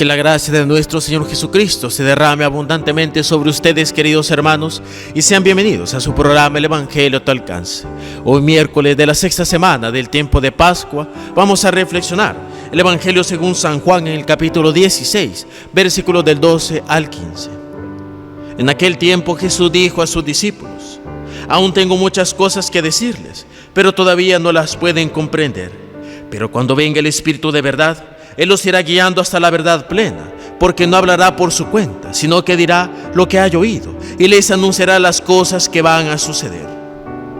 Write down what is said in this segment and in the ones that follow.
Que la gracia de nuestro Señor Jesucristo se derrame abundantemente sobre ustedes, queridos hermanos, y sean bienvenidos a su programa El Evangelio a tu alcance. Hoy, miércoles de la sexta semana del tiempo de Pascua, vamos a reflexionar el Evangelio según San Juan en el capítulo 16, versículos del 12 al 15. En aquel tiempo Jesús dijo a sus discípulos: aún tengo muchas cosas que decirles, pero todavía no las pueden comprender. Pero cuando venga el Espíritu de verdad, Él los irá guiando hasta la verdad plena, porque no hablará por su cuenta, sino que dirá lo que haya oído, y les anunciará las cosas que van a suceder.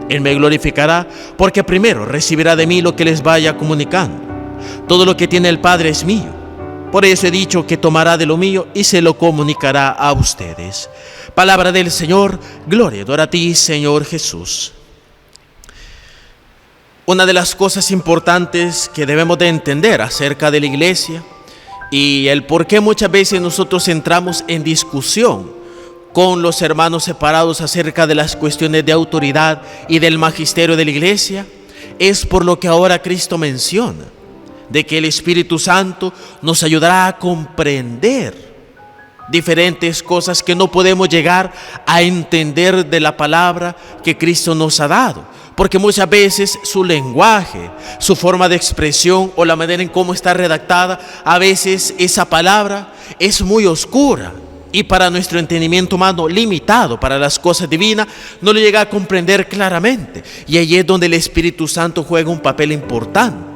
Él me glorificará, porque primero recibirá de mí lo que les vaya comunicando. Todo lo que tiene el Padre es mío. Por eso he dicho que tomará de lo mío y se lo comunicará a ustedes. Palabra del Señor, gloria y honor a ti, Señor Jesús. Una de las cosas importantes que debemos de entender acerca de la iglesia y el por qué muchas veces nosotros entramos en discusión con los hermanos separados acerca de las cuestiones de autoridad y del magisterio de la iglesia es por lo que ahora Cristo menciona, de que el Espíritu Santo nos ayudará a comprender diferentes cosas que no podemos llegar a entender de la palabra que Cristo nos ha dado. Porque muchas veces su lenguaje, su forma de expresión o la manera en cómo está redactada, a veces esa palabra es muy oscura y para nuestro entendimiento humano limitado para las cosas divinas no lo llega a comprender claramente. Y allí es donde el Espíritu Santo juega un papel importante.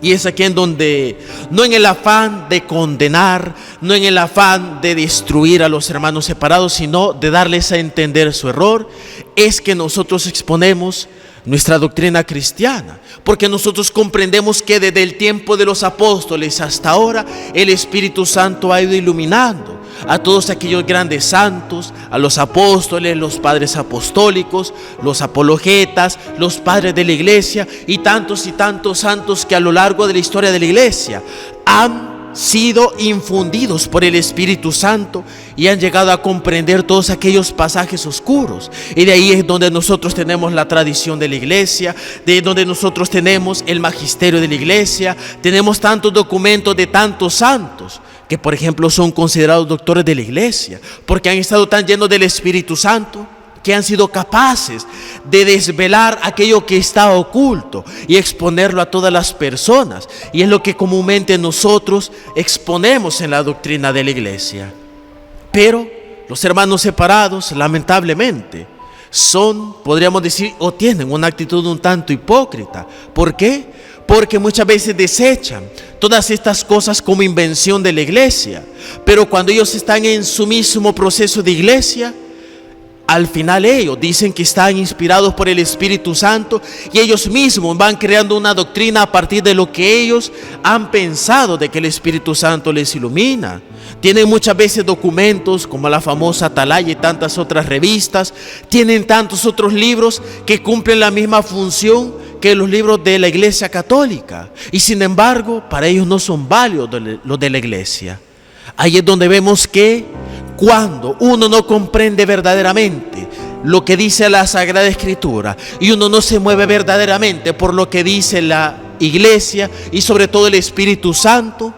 Y es aquí en donde, no en el afán de condenar, no en el afán de destruir a los hermanos separados, sino de darles a entender su error, es que nosotros exponemos nuestra doctrina cristiana, porque nosotros comprendemos que desde el tiempo de los apóstoles hasta ahora, el Espíritu Santo ha ido iluminando a todos aquellos grandes santos, a los apóstoles, los padres apostólicos, los apologetas, los padres de la iglesia y tantos santos que a lo largo de la historia de la iglesia han sido infundidos por el Espíritu Santo y han llegado a comprender todos aquellos pasajes oscuros. Y de ahí es donde nosotros tenemos la tradición de la iglesia, de donde nosotros tenemos el magisterio de la iglesia, tenemos tantos documentos de tantos santos que por ejemplo son considerados doctores de la iglesia, porque han estado tan llenos del Espíritu Santo que han sido capaces de desvelar aquello que está oculto y exponerlo a todas las personas. Y es lo que comúnmente nosotros exponemos en la doctrina de la iglesia. Pero los hermanos separados, lamentablemente, podríamos decir, o tienen una actitud un tanto hipócrita. ¿Por qué? Porque muchas veces desechan todas estas cosas como invención de la iglesia, pero cuando ellos están en su mismo proceso de iglesia, al final ellos dicen que están inspirados por el Espíritu Santo y ellos mismos van creando una doctrina a partir de lo que ellos han pensado de que el Espíritu Santo les ilumina. Tienen muchas veces documentos como la famosa Atalaya y tantas otras revistas, tienen tantos otros libros que cumplen la misma función que los libros de la Iglesia Católica, y sin embargo para ellos no son válidos los de la Iglesia. Ahí es donde vemos que cuando uno no comprende verdaderamente lo que dice la Sagrada Escritura y uno no se mueve verdaderamente por lo que dice la Iglesia y sobre todo el Espíritu Santo,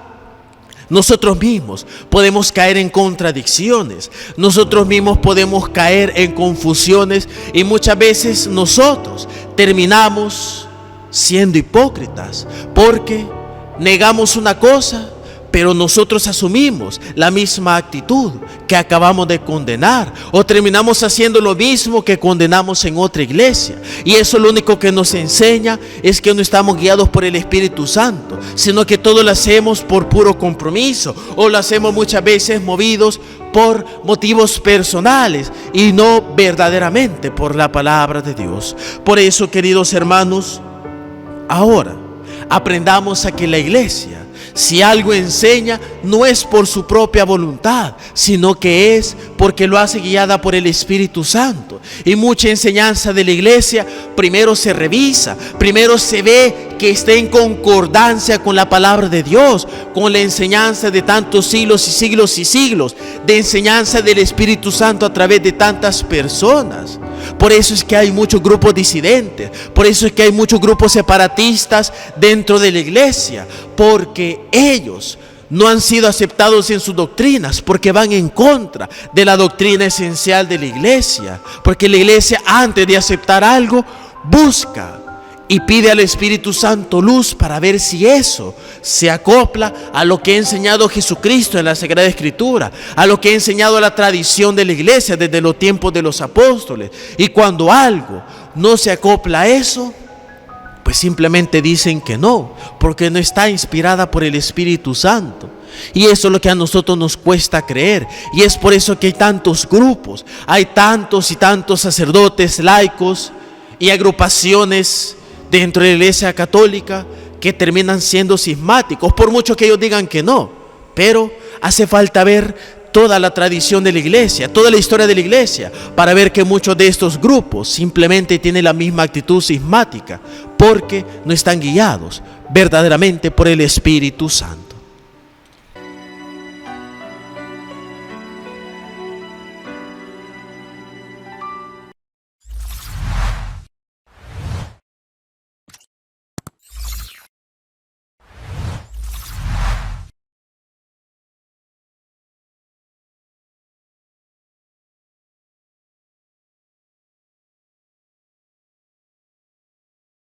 nosotros mismos podemos caer en contradicciones, nosotros mismos podemos caer en confusiones y muchas veces nosotros terminamos siendo hipócritas porque negamos una cosa, pero nosotros asumimos la misma actitud que acabamos de condenar, o terminamos haciendo lo mismo que condenamos en otra iglesia. Y eso lo único que nos enseña es que no estamos guiados por el Espíritu Santo, sino que todo lo hacemos por puro compromiso, o lo hacemos muchas veces movidos por motivos personales y no verdaderamente por la palabra de Dios. Por eso, queridos hermanos, ahora aprendamos a que la iglesia, si algo enseña, no es por su propia voluntad, sino que es porque lo hace guiada por el Espíritu Santo. Y mucha enseñanza de la iglesia primero se revisa, primero se ve que esté en concordancia con la palabra de Dios, con la enseñanza de tantos siglos y siglos y siglos, de enseñanza del Espíritu Santo a través de tantas personas. Por eso es que hay muchos grupos disidentes, por eso es que hay muchos grupos separatistas dentro de la iglesia, porque ellos no han sido aceptados en sus doctrinas, porque van en contra de la doctrina esencial de la iglesia. Porque la iglesia, antes de aceptar algo, busca y pide al Espíritu Santo luz para ver si eso se acopla a lo que ha enseñado Jesucristo en la Sagrada Escritura, a lo que ha enseñado la tradición de la iglesia desde los tiempos de los apóstoles. Y cuando algo no se acopla a eso, pues simplemente dicen que no, porque no está inspirada por el Espíritu Santo. Y eso es lo que a nosotros nos cuesta creer. Y es por eso que hay tantos grupos, hay tantos y tantos sacerdotes, laicos y agrupaciones dentro de la iglesia católica que terminan siendo cismáticos, por mucho que ellos digan que no. Pero hace falta ver toda la tradición de la iglesia, toda la historia de la iglesia, para ver que muchos de estos grupos simplemente tienen la misma actitud cismática, porque no están guiados verdaderamente por el Espíritu Santo.